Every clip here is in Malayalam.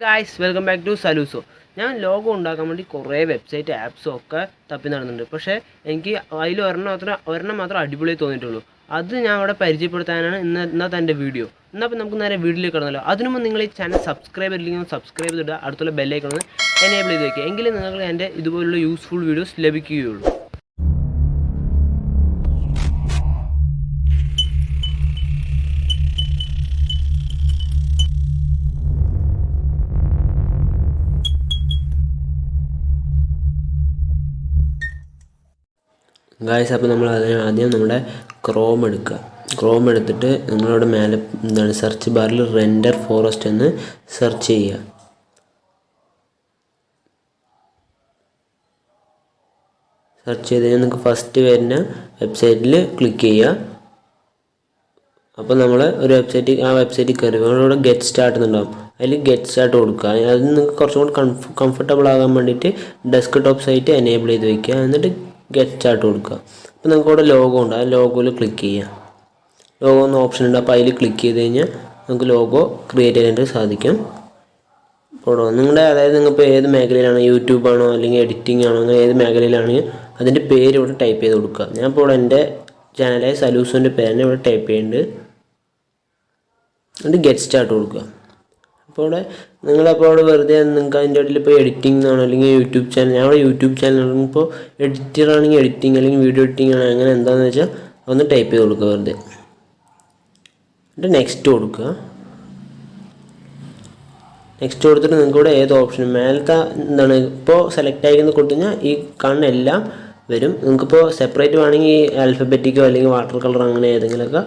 ഗായ്സ് വെൽക്കം ബാക്ക് ടു സലൂസോ. ഞാൻ ലോഗോ ഉണ്ടാക്കാൻ വേണ്ടി കുറേ വെബ്സൈറ്റ് ആപ്സും ഒക്കെ തപ്പി നടന്നുണ്ട്. പക്ഷേ എനിക്ക് അതിൽ ഒരെണ്ണം മാത്രം അടിപൊളിയായി തോന്നിയിട്ടുള്ളൂ. അത് ഞാൻ അവിടെ പരിചയപ്പെടുത്താനാണ് ഇന്നത്തെ എൻ്റെ വീഡിയോ. അപ്പോൾ നമുക്ക് നേരെ വീഡിയോയിലേക്ക് കടന്നല്ലോ. അതിനു മുമ്പ് നിങ്ങൾ ഈ ചാനൽ സബ്സ്ക്രൈബ് ചെയ്തില്ലെങ്കിൽ സബ്സ്ക്രൈബ് ചെയ്തിടുക, അടുത്തുള്ള ബെല്ലൈക്കൺ ഒന്ന് എനേബിൾ ചെയ്ത് വയ്ക്കുക. എങ്കിലും നിങ്ങൾക്ക് എൻ്റെ ഇതുപോലുള്ള യൂസ്ഫുൾ വീഡിയോസ് ലഭിക്കുകയുള്ളൂ. ഗായ്സ്, അപ്പോൾ നമ്മൾ ആദ്യം നമ്മുടെ ക്രോം എടുക്കുക. ക്രോം എടുത്തിട്ട് നിങ്ങളവിടെ മേലെ സെർച്ച് ബാറിൽ റെൻഡർ ഫോറസ്റ്റ് എന്ന് സെർച്ച് ചെയ്യുക. സെർച്ച് ചെയ്ത് കഴിഞ്ഞാൽ നിങ്ങൾക്ക് ഫസ്റ്റ് വരുന്ന വെബ്സൈറ്റിൽ ക്ലിക്ക് ചെയ്യുക. അപ്പോൾ നമ്മൾ ഒരു വെബ്സൈറ്റിൽ കയറി നിങ്ങളിവിടെ ഗെറ്റ് സ്റ്റാർട്ട് എന്നുണ്ടാവും. അതിൽ ഗെറ്റ് സ്റ്റാർട്ട് കൊടുക്കുക. അത് നിങ്ങൾക്ക് കുറച്ചും കൂടി കംഫർട്ടബിൾ ആകാൻ വേണ്ടിയിട്ട് ഡെസ്ക് ടോപ്പ് സൈറ്റ് എനേബിൾ ചെയ്ത് വയ്ക്കുക. എന്നിട്ട് ഗെറ്റ് സ്റ്റാർട്ട് കൊടുക്കുക. അപ്പോൾ നിങ്ങൾക്ക് ഇവിടെ ലോഗോ ഉണ്ട്. ആ ലോഗോയിൽ ക്ലിക്ക് ചെയ്യുക. ലോഗോ എന്ന ഓപ്ഷൻ ഉണ്ട്. അപ്പോൾ അതിൽ ക്ലിക്ക് ചെയ്ത് കഴിഞ്ഞാൽ നമുക്ക് ലോഗോ ക്രിയേറ്റ് ചെയ്യാനായിട്ട് സാധിക്കും. ഇപ്പോൾ നിങ്ങളുടെ നിങ്ങളിപ്പോൾ ഏത് മേഖലയിലാണ്, യൂട്യൂബാണോ അല്ലെങ്കിൽ എഡിറ്റിംഗ് ആണോ, അങ്ങനെ ഏത് മേഖലയിലാണെങ്കിൽ അതിൻ്റെ പേര് ഇവിടെ ടൈപ്പ് ചെയ്ത് കൊടുക്കുക. ഞാൻ ഇപ്പോൾ എൻ്റെ ചാനലായ സലൂസോൻ്റെ പേരിനെ ഇവിടെ ടൈപ്പ് ചെയ്യുന്നുണ്ട്. എന്നിട്ട് ഗെറ്റ് സ്റ്റാർട്ട് കൊടുക്കുക. അപ്പോൾ ഇവിടെ നിങ്ങളപ്പോൾ അവിടെ വെറുതെ നിങ്ങൾക്ക് അതിൻ്റെ ഇടയിൽ ഇപ്പോൾ എഡിറ്റിംഗ് ആണോ അല്ലെങ്കിൽ യൂട്യൂബ് ചാനൽ, ഞാൻ അവിടെ യൂട്യൂബ് ചാനൽ ഇപ്പോൾ എഡിറ്റർ ആണെങ്കിൽ എഡിറ്റിംഗ് അല്ലെങ്കിൽ വീഡിയോ എഡിറ്റിംഗ് ആണ്, അങ്ങനെ എന്താണെന്ന് വെച്ചാൽ ഒന്ന് ടൈപ്പ് ചെയ്ത് കൊടുക്കുക വെറുതെ. എന്നിട്ട് നെക്സ്റ്റ് കൊടുക്കുക. നെക്സ്റ്റ് കൊടുത്തിട്ട് നിങ്ങൾക്ക് ഇവിടെ ഏത് ഓപ്ഷനും മേലത്തെ ഇപ്പോൾ സെലക്ട് ആയിരിക്കുന്നത് കൊടുത്തു കഴിഞ്ഞാൽ ഈ കാണുന്ന എല്ലാം വരും. നിങ്ങൾക്കിപ്പോൾ സെപ്പറേറ്റ് വേണമെങ്കിൽ ആൽഫബറ്റിക്കോ അല്ലെങ്കിൽ വാട്ടർ കളർ അങ്ങനെ ഏതെങ്കിലുമൊക്കെ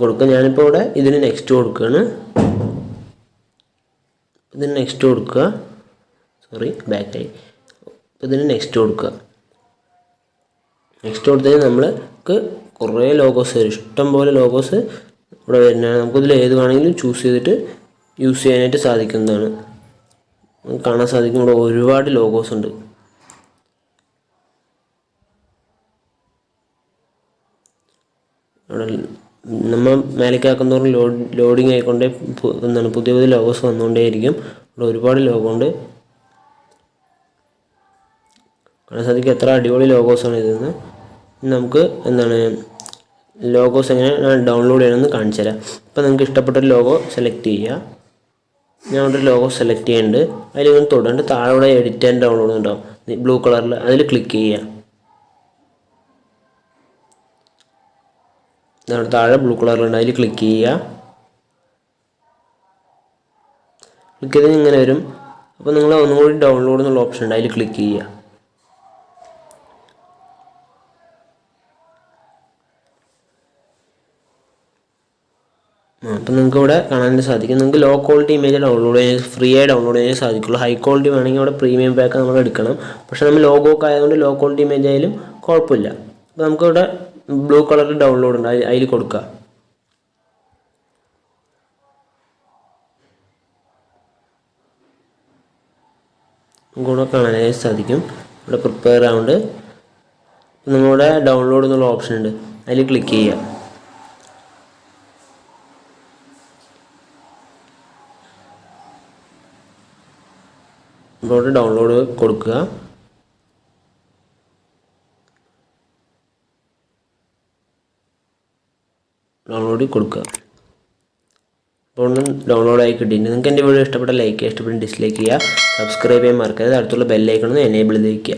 കൊടുക്കുക. ഞാനിപ്പോൾ ഇവിടെ ഇതിന് നെക്സ്റ്റ് കൊടുക്കുകയാണ്. ഇതിന് നെക്സ്റ്റ് കൊടുക്കുക. ബാക്കായി. ഇതിന് നെക്സ്റ്റ് കൊടുക്കുക. നെക്സ്റ്റ് കൊടുത്തു കഴിഞ്ഞാൽ നമ്മൾക്ക് കുറേ ലോഗോസ് വരും. ഇഷ്ടം പോലെ ലോഗോസ് ഇവിടെ വരുന്നതാണ്. നമുക്കിതിൽ ഏത് വേണമെങ്കിലും ചൂസ് ചെയ്തിട്ട് യൂസ് ചെയ്യാനായിട്ട് സാധിക്കുന്നതാണ്. കാണാൻ സാധിക്കും ഇവിടെ ഒരുപാട് ലോഗോസ് ഉണ്ട്. അവിടെ നമ്മൾ മേലേക്ക് ആക്കുന്നതോറും ലോഡിങ് ആയിക്കൊണ്ടേ പുതിയ പുതിയ ലോഗോസ് വന്നുകൊണ്ടേയിരിക്കും. ഇവിടെ ഒരുപാട് ലോഗോ ഉണ്ട്. കാണാൻ സാധിക്കും എത്ര അടിപൊളി ലോഗോസാണ് ഇതെന്ന്. നമുക്ക് ലോഗോസ് എങ്ങനെ ഡൗൺലോഡ് ചെയ്യണമെന്ന് കാണിച്ചു തരാം. ഇപ്പോൾ നിങ്ങൾക്ക് ഇഷ്ടപ്പെട്ടൊരു ലോഗോ സെലക്ട് ചെയ്യുക. ഞാൻ ഒരു ലോഗോ സെലക്ട് ചെയ്യുന്നുണ്ട്. അതിൽ ഇങ്ങനെ തൊടുന്നുണ്ട്. താഴെ ഇവിടെ എഡിറ്റ് ആൻഡ് ഡൗൺലോഡ് ഉണ്ടാവും ബ്ലൂ കളറിൽ. അതിൽ ക്ലിക്ക് ചെയ്യുക. താഴെ ബ്ലൂ കളറിലുണ്ട്. അതിൽ ക്ലിക്ക് ചെയ്യുക. ക്ലിക്ക് ചെയ്ത് ഇങ്ങനെ വരും. അപ്പോൾ നിങ്ങൾ ഒന്നുകൂടി ഡൗൺലോഡ് എന്നുള്ള ഓപ്ഷൻ ഉണ്ട്. അതിൽ ക്ലിക്ക് ചെയ്യുക. അപ്പോൾ നിങ്ങൾക്ക് ഇവിടെ കാണാൻ സാധിക്കും. നിങ്ങൾക്ക് ലോ ക്വാളിറ്റി ഇമേജ് ഡൗൺലോഡ് ചെയ്യാൻ ഫ്രീ ആയി ഡൗൺലോഡ് ചെയ്യാൻ സാധിക്കുള്ളൂ. ഹൈ ക്വാളിറ്റി വേണമെങ്കിൽ അവിടെ പ്രീമിയം പാക്ക് നമ്മൾ എടുക്കണം. പക്ഷേ നമ്മൾ ലോഗോ ഒക്കെ ആയതുകൊണ്ട് ലോ ക്വാളിറ്റി ഇമേജ് ആയാലും കുഴപ്പമില്ല. അപ്പോൾ നമുക്കിവിടെ ബ്ലൂ കളറിൽ ഡൗൺലോഡ് ഉണ്ട്. അതിൽ കൊടുക്കുക. കൂടെ കാണാനായി സാധിക്കും. ഇവിടെ പ്രിപ്പയർ ആവുന്നുണ്ട്. നിങ്ങളുടെ ഡൗൺലോഡ് എന്നുള്ള ഓപ്ഷൻ ഉണ്ട്. അതിൽ ക്ലിക്ക് ചെയ്യുക. ഇവിടെ ഡൗൺലോഡ് കൊടുക്കുക. ഡൗൺലോഡ് കൊടുക്കുക. അപ്പോൾ ഡൗൺലോഡ് ആയി കിട്ടിയിട്ടുണ്ട്. നിങ്ങൾക്ക് എൻ്റെ വീഡിയോ ഇഷ്ടപ്പെട്ട ലൈക്ക് ചെയ്യുക, ഇഷ്ടപ്പെട്ട ഡിസ്ലൈക്ക് ചെയ്യുക, സബ്സ്ക്രൈബ് ചെയ്യാൻ മറക്കരുത്. അടുത്തുള്ള ബെല്ലൈക്കൺ ഒന്ന് എനേബിൾ ചെയ്ത് വയ്ക്കുക.